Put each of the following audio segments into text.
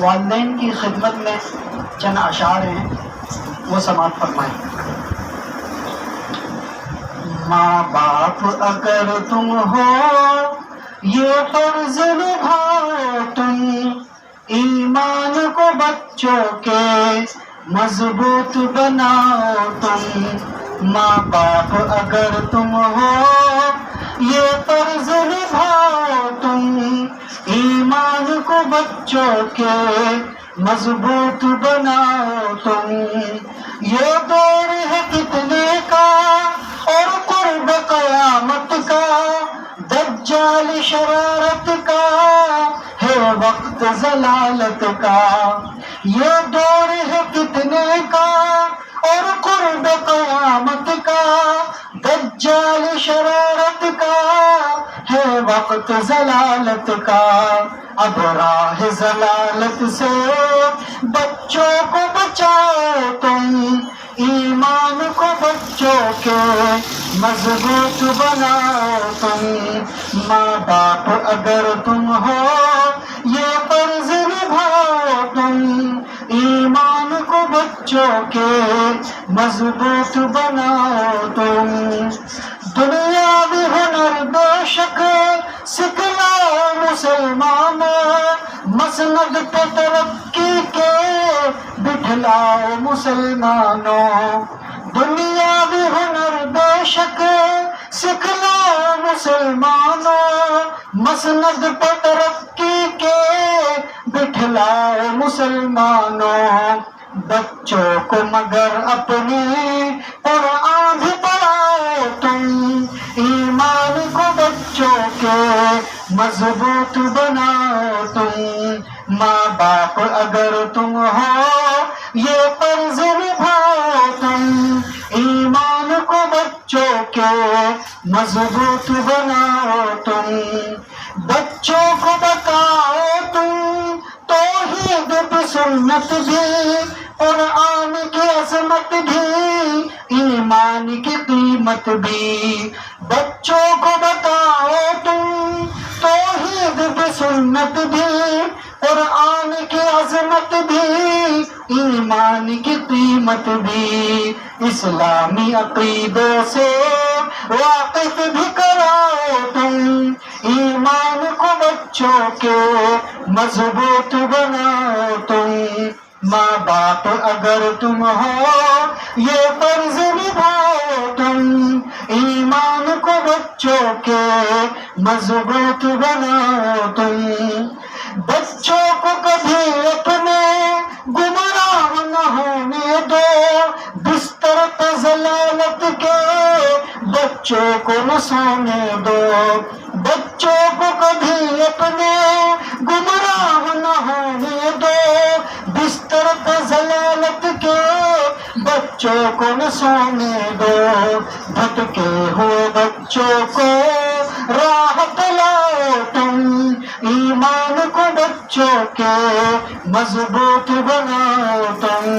والدین کی خدمت میں چند اشعار ہیں، وہ سماعت فرمائیں۔ ماں باپ اگر تم ہو یہ فرض نبھاؤ تم، ایمان کو بچوں کے مضبوط بناؤ تم۔ ماں باپ اگر تم ہو یہ فرض نبھاؤ تم، ایمان کو بچوں کے مضبوط بناؤ تم۔ یہ دور ہے فتنے کا اور قرب قیامت کا، دجال شرارت کا ہے وقت ضلالت کا۔ یہ دور ہے فتنے کا اور قرب قیامت کا، دجال شرارت کا ہے وقت ضلالت کا۔ اب راہ ضلالت سے بچوں کو بچاؤ تم، ایمان کو بچوں کے مضبوط بناؤ تم۔ ماں باپ اگر تم ہو یہ فرض نبھاؤ تم، ایمان کو بچوں کے مضبوط بناؤ تم۔ دنیاوی ہنر بے شک سکھلاؤ مسلمانوں، مسند پہ ترقی کے بٹھلاؤ مسلمانوں۔ دنیاوی ہنر بے شک سکھلاؤ مسلمانوں، مسند پہ ترقی کے بٹھلاؤ مسلمانوں۔ بچوں کو مگر اپنے قرآن بھی پڑھاؤ تم، ایمان کو بچوں کے مضبوط بناؤ تم۔ ماں باپ اگر تم ہو یہ فرض نبھاؤ تم، ایمان کو بچوں کے مضبوط بناؤ تم۔ بچوں کو بتاؤ تم توحید بھی سنت بھی، قرآن کی عظمت بھی، ایمان کی قیمت بھی۔ بچوں کو بتاؤ تم توحید بھی سنت بھی، قرآن کی عظمت بھی، ایمان کی قیمت بھی۔ اسلامی عقیدوں سے واقف بھی کراؤ تم، ایمان کو بچوں کے مضبوط بناؤ تم۔ ماں باپ اگر تم ہو یہ فرض نبھاؤ تم، ایمان کو بچوں کے مضبوط بناؤ تم۔ بچوں کو کبھی اپنے گمراہ نہ ہونے دو، بستر پہ ضلالت کے بچوں کو نہ سونے دو۔ بچوں کو کبھی اپنے گمراہ نہ ہونے دو، بستر پہ ضلالت کے بچوں کو نہ سونے دو۔ بھٹکے ہوئے بچوں کو راہ دلاؤ تم، ایمان کو بچوں کے مضبوط بناؤ تم۔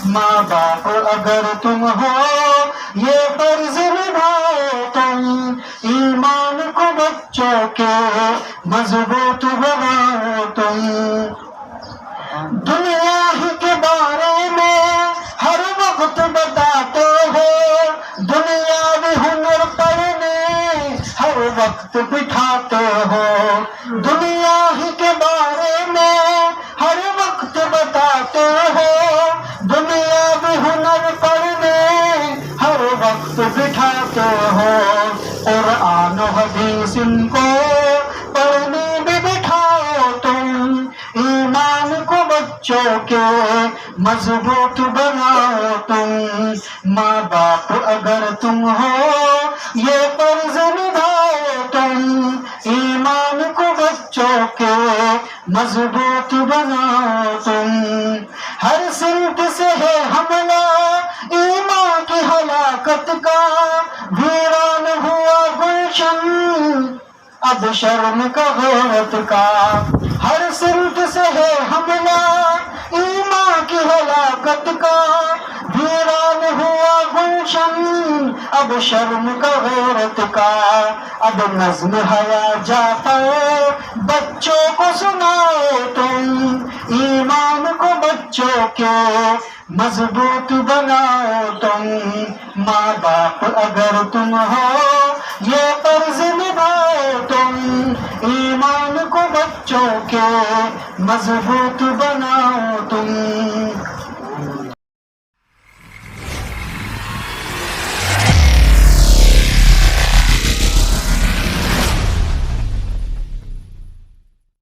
ماں باپ اگر تم ہو یہ فرض نبھاؤ تم، ایمان کو بچوں کے مضبوط بناؤ تم۔ دنیا ہی کے بارے میں ہر وقت بتاتے ہو، دنیاوی ہنر پڑھنے ہر وقت بٹھاتے ہو۔ دنیا ہی کے بارے میں ہر وقت بتاتے ہو، دنیاوی ہنر پڑھنے ہر وقت بٹھاتے ہو۔ قرآن و حدیث ان کو پڑھنے بھی بٹھاؤ تم، ایمان کو بچوں کے مضبوط بناؤ تم۔ ماں باپ اگر تم ہو یہ فرض نبھاؤ تم، ایمان کو بچوں کے مضبوط بناؤ تم۔ ہر سمت سے ہے حملہ ایمان کی ہلاکت کا، ویران ہوا گلشن اب شرم کا غیرت کا۔ ہر سمت سے ہے حملہ ایمان کی ہلاکت کا، ویران ہوا گلشن اب شرم کا غیرت کا۔ اب نظم حیا جعفر بچوں کو سناؤ تم، ایمان کو بچوں کے مضبوط بناؤ تم، ماں باپ اگر تم ہو یہ فرض نبھاؤ تم، ایمان کو بچوں کے مضبوط بناؤ تم۔